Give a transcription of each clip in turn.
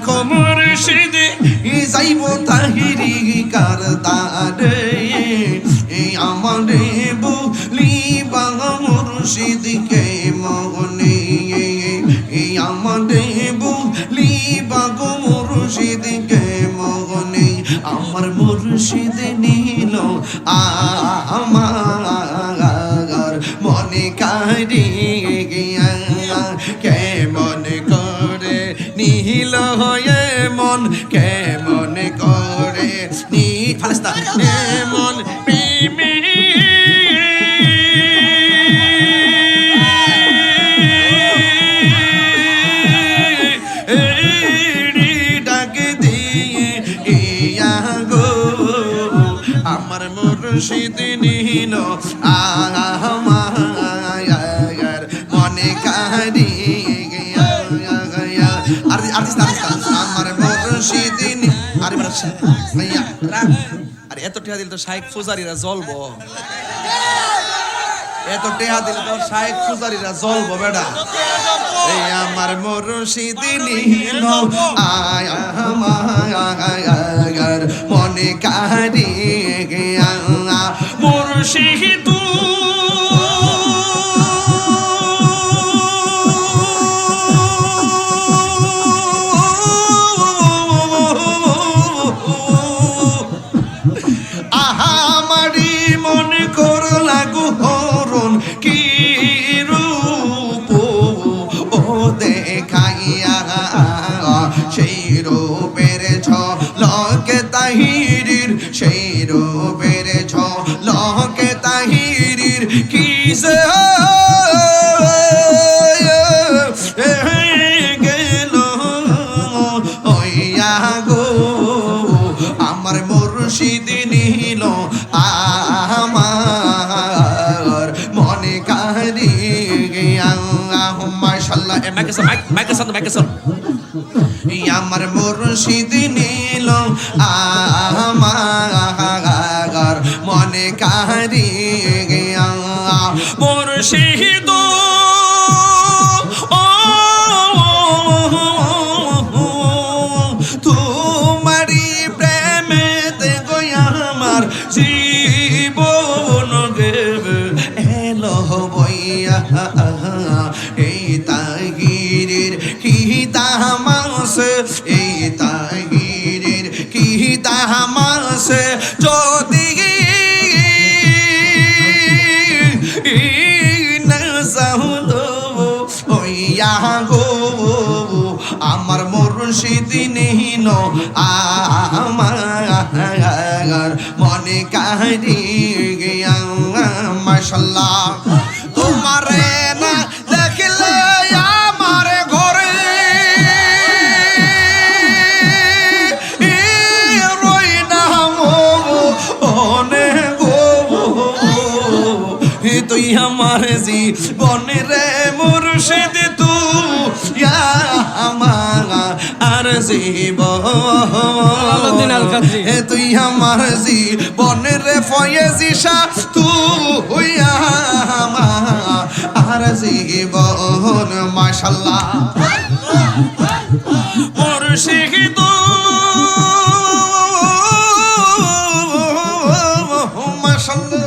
দেখো মুর্শিদ যাইব তাহিরি কারদারে আমারে বলিবা মুর্শিদকে মনে আমারে বলিবা গো মুর্শিদকে মনে আমার মুর্শিদ নিল আমার মনে কারি কেমন করে নিল মন কেমন করে নি ফালস্তা মন প্রেমী আমার মুর্শিদ নিল আমার মনে কারি আমার মুর্শিদ আরে এত টেহা দিল তো শাইখ ফুজারিরা জ্বলবো এত টেহা দিল তো শাইখ ফুজারিরা জ্বলবো বেটা এই আমার মুর্শিদ নিল আমার মনে কারি মুর্শিদ আহামারি মনে কর লাগু হরণ কি রূপ ও দেখাইয়া সেই রূপের ঝলকে তাহিরির সেই রূপের ঝলকে তাহিরির কি যে গেল ওইয়া গো আমার মুর্শিদ নিল আমার মনে কারি মাশাআল্লাহ আমার মুর্শিদ নিল আমার মনে কারি মুর্শিদ তোমারি প্রেমেতে গয়া আমার জীবন গেবে এলো বইয়া এই তাহিরের কি তামাস এই তাহিরের কি তামাস যদি ওইয়া গো আমার মুর্শিদ নিল আমার মনে কারি মাশাআল্লাহ তোমারে না দেখলে আমার ঘরে রই না মনে গো তুই আমার জীবনে রে মুর্শিদ তুই আমার আর জীবন তুই আমার জীবনে রে ফয়েজি শাহ তুই আমার আর জীবন মাশাআল্লাহ মুর্শিদ মাশাআল্লাহ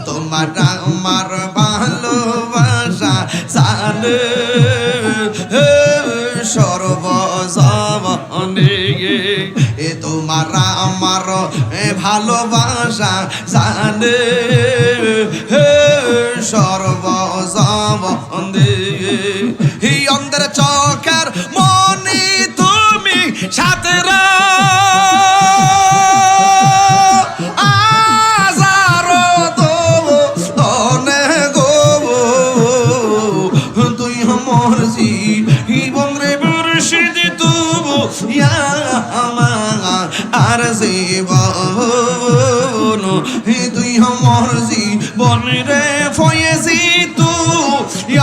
তোমার আমার ভালোবাসা জানে সর্বজনে এ তোমার আমার ভালোবাসা জানে সর্বজনে এই অন্ধের চোখের মনি তুমি সাথে আর জীবন তুই আমার জীবন রে ফয়েজি তুই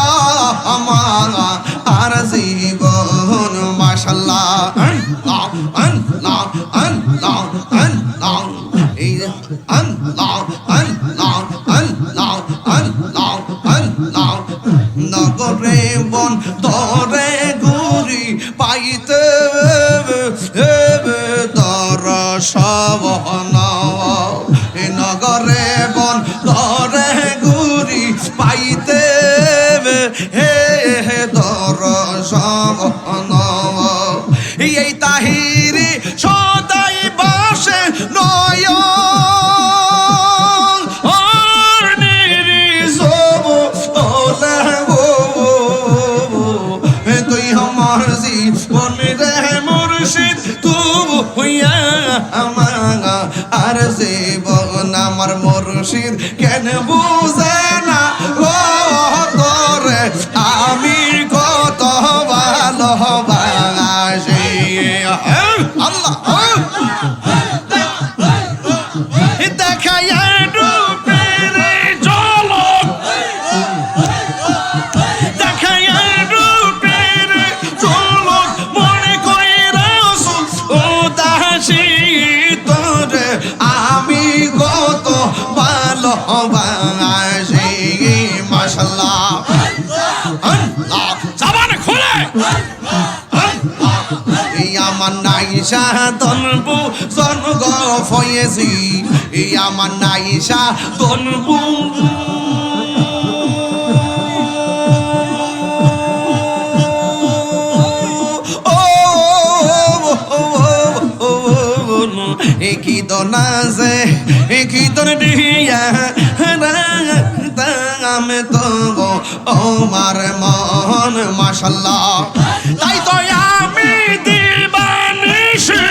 নগরে বন তরে ঘুরি পাইতে দর্শন নগরে বন তরে ঘুরি পাইতে হে দর্শন এই তাহিরি সদাই বাসে নয় তুই আমার জীবন রে মুর্শিদ তুম হইয়া আমার আর জীবন আমার মুর্শিদ কেন বুঝে না তোরে আমি কত ভালোবাসি আল্লাহ দেখাইয়া রূপের ঝলক দেখাইয়া রূপের ঝলক মনে কইরা উদাসী তোরে আমি কত ভালোবাসি মাশাআল্লাহ আল্লাহ জবান খুলে আমার নাইশা তনবু জনগ ফয়েছি আমার নাইশা তনবু কি দনাজে কি দন দিয়া আমি তো আমার মন মাশাআল্লাহ তাই তো আমি দিবানিশি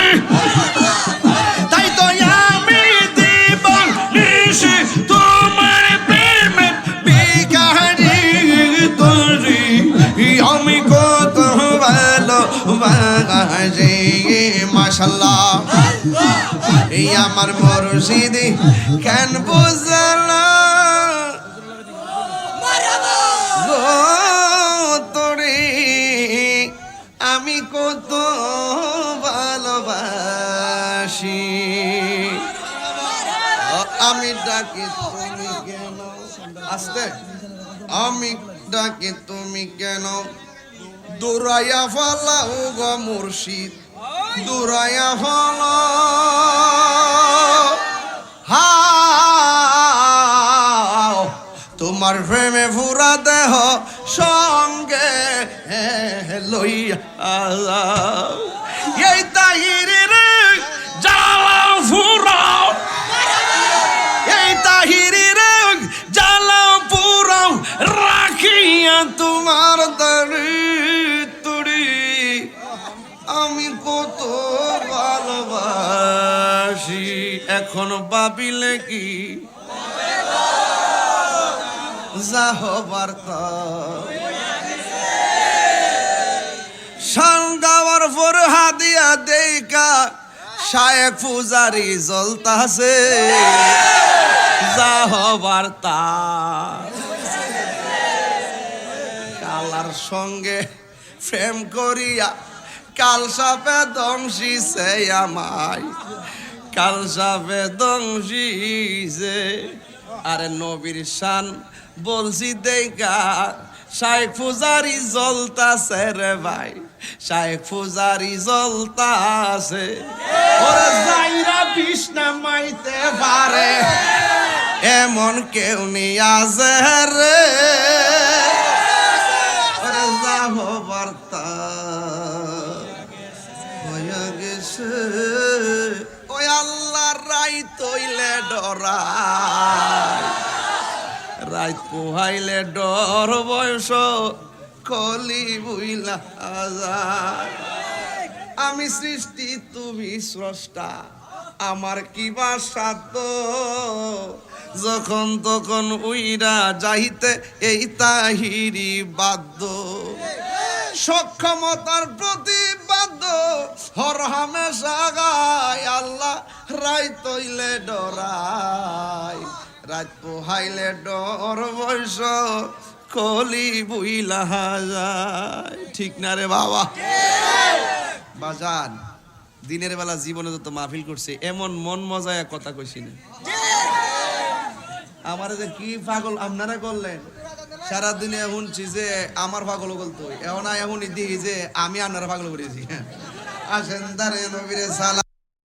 তাই তো আমি দিবানিশি তোমার প্রেমে বিকারি তোরি আমি কত ভালোবাসি মাশাআল্লাহ এই আমার মুর্শিদ কেন বুঝলা তোরে আমি কত ভালোবাসি আমি ডাকি তুমি কেন আস্তে আমি ডাকি তুমি কেন দৌড়াইয়া ফালাও গো মুর্শিদ দৌড়াইয়া ফালাও তোমার প্রেমে পুরা দেহ সঙ্গে লইয়া এই তাহিরি রে জ্বালাও ফুরাও এই তাহিরি রে জ্বালাও পুরাও রাখিয়া তোমার দাড়ি তুড়ি আমি কত ভালোবাসি এখন ভাবিলে কি যাহবার সানগাওয়ার পর হাদিয়া দেইকা শায়েখ পূজারি জ্বলতাছে যাহবার কালার সঙ্গে প্রেম করিয়া কাল সাপে দংশিছে আমায় কাল সাপে দংশিছে আরে নবীর শান বলছি দেখা শায়েখ পূজারি জ্বলতাছে রে ভাই শায়েখ পূজারি জ্বলতাছে ওরে যাইরা বিষ্ণা মাইতে পারে এমন কেউ নেই আছে রে ওরে যাব বার্তা হয়ে গেছে ওই আল্লাহর রাই তৈলে ডরায় রাত পোহাইলে ডর বয়স কলি বুইলা যায় আমি সৃষ্টি তুমি স্রষ্টা আমার কিবা সাধ্য যখন তখন উইরা যাইতে এই তাহিরি বাধ্য সক্ষমতার প্রতিবাদ্য হর হামেশা গায় আল্লাহ রাই তৈলে ডরায় রাত পোহাইলে ডর বয়স কলি বুইলা যায় ঠিক না রে বাবা বাজান দিনের বেলা জীবনে যত মাহফিল করছে এমন মন মজায় কথা কইছি না আমার যে কি পাগল আপনারা করলেন সারাদিনে শুনছি যে আমার পাগল বলতো এখন এখন দেখি যে আমি আপনারা পাগল করেছি আসেন দাঁড়ে নবীরে সালাম